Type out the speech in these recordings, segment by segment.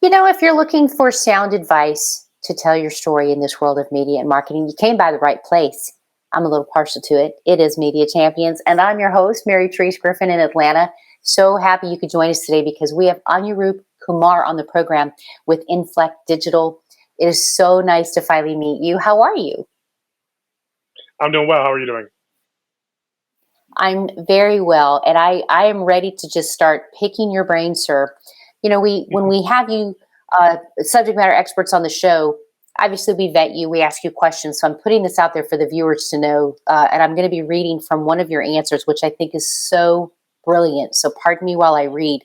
If you're looking for sound advice to tell your story in this world of media and marketing, you came by the right place. I'm a little partial to it. It is Media Champions, and I'm your host, Mary Therese Griffin in Atlanta. So happy you could join us today because we have Anuroop Kumar on the program with Inflect Digital. It is so nice to finally meet you. How are you? I'm doing well. How are you doing? I'm very well, and I am ready to just start picking your brain, sir. When we have you subject matter experts on the show, obviously we vet you, we ask you questions. So I'm putting this out there for the viewers to know, and I'm going to be reading from one of your answers, which I think is so brilliant. So pardon me while I read.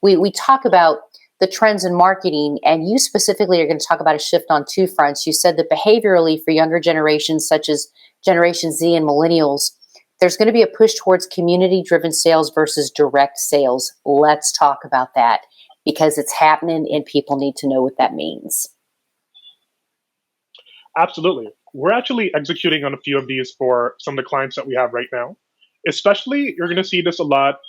We talk about the trends in marketing, and you specifically are going to talk about a shift on two fronts. You said that behaviorally for younger generations, such as Generation Z and millennials, there's going to be a push towards community-driven sales versus direct sales. Let's talk about that because it's happening and people need to know what that means. Absolutely. We're actually executing on a few of these for some of the clients that we have right now. Especially, you're going to see this a lot.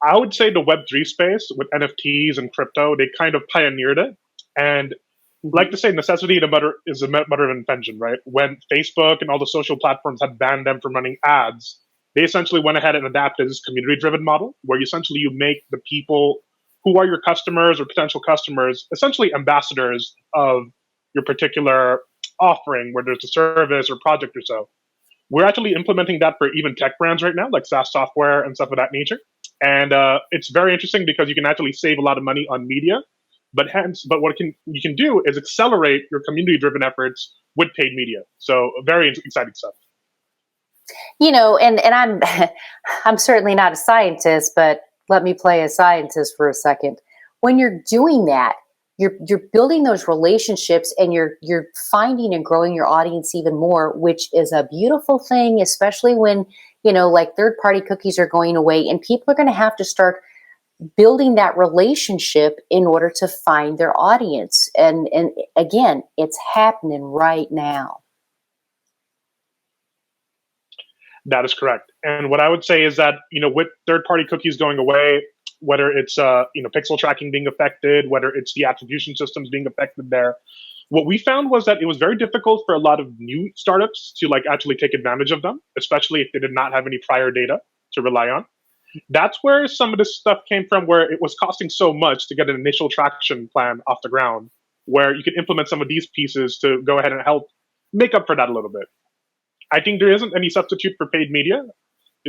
I would say the Web3 space with NFTs and crypto, they kind of pioneered it. And like to say, necessity is the mother of invention, right? When Facebook and all the social platforms had banned them from running ads, they essentially went ahead and adapted this community-driven model, where you make the people who are your customers or potential customers essentially ambassadors of your particular offering, whether it's a service or project or so. We're actually implementing that for even tech brands right now, like SaaS software and stuff of that nature. And it's very interesting because you can actually save a lot of money on media. But what you can do is accelerate your community-driven efforts with paid media. So very exciting stuff. And I'm certainly not a scientist, but let me play a scientist for a second. When you're doing that, you're building those relationships and you're finding and growing your audience even more, which is a beautiful thing, especially when, like third-party cookies are going away and people are going to have to start building that relationship in order to find their audience. And again, it's happening right now. That is correct. And what I would say is that, with third-party cookies going away, whether it's pixel tracking being affected, whether it's the attribution systems being affected there, what we found was that it was very difficult for a lot of new startups to actually take advantage of them, especially if they did not have any prior data to rely on. That's where some of this stuff came from, where it was costing so much to get an initial traction plan off the ground, where you could implement some of these pieces to go ahead and help make up for that a little bit. I think there isn't any substitute for paid media,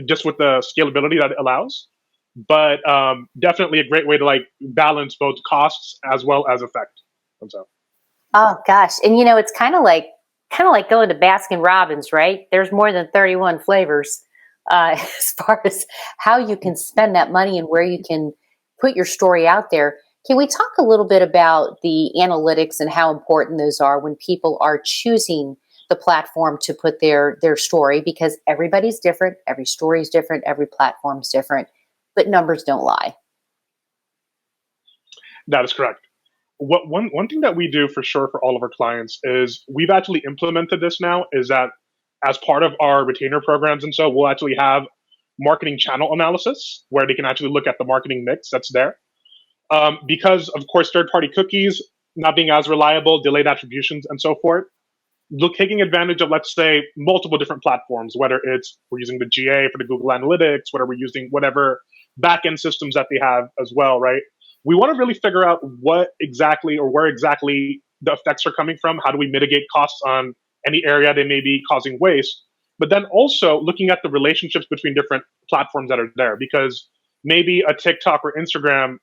just with the scalability that it allows, but definitely a great way to balance both costs as well as effect. And so. Oh gosh, and it's kind of like going to Baskin Robbins, right? There's more than 31 flavors as far as how you can spend that money and where you can put your story out there. Can we talk a little bit about the analytics and how important those are when people are choosing the platform to put their story? Because everybody's different, every story is different, every platform's different, but numbers don't lie. That is correct. One thing that we do for sure for all of our clients is we've actually implemented this now, is that as part of our retainer programs and so, we'll actually have marketing channel analysis where they can actually look at the marketing mix that's there. Because, of course, third-party cookies not being as reliable, delayed attributions, and so forth, taking advantage of, let's say, multiple different platforms, whether it's we're using the GA for the Google Analytics, whether we're using whatever back-end systems that they have as well, right? We want to really figure out what exactly or where exactly the effects are coming from. How do we mitigate costs on any area they may be causing waste? But then also looking at the relationships between different platforms that are there, because maybe a TikTok or Instagram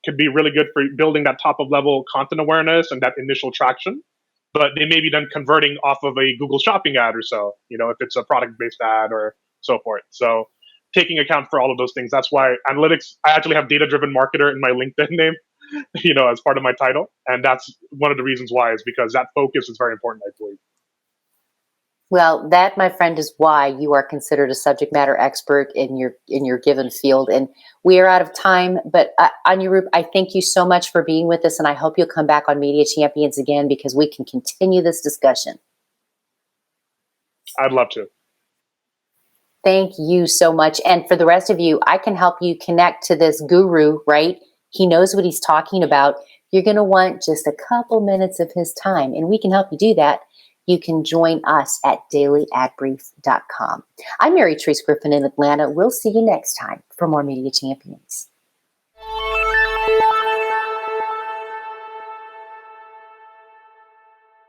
could be really good for building that top of level content awareness and that initial traction. But they may be then converting off of a Google Shopping ad or so, if it's a product-based ad or so forth. So taking account for all of those things. That's why analytics, I actually have data-driven marketer in my LinkedIn name, as part of my title. And that's one of the reasons why, is because that focus is very important, I believe. Well, that, my friend, is why you are considered a subject matter expert in your given field. And we are out of time, but Anuroop, I thank you so much for being with us, and I hope you'll come back on Media Champions again because we can continue this discussion. I'd love to. Thank you so much. And for the rest of you, I can help you connect to this guru, right? He knows what he's talking about. you're going to want just a couple minutes of his time, and we can help you do that. You can join us at dailyagbrief.com. I'm Mary Therese Griffin in Atlanta. We'll see you next time for more Media Champions.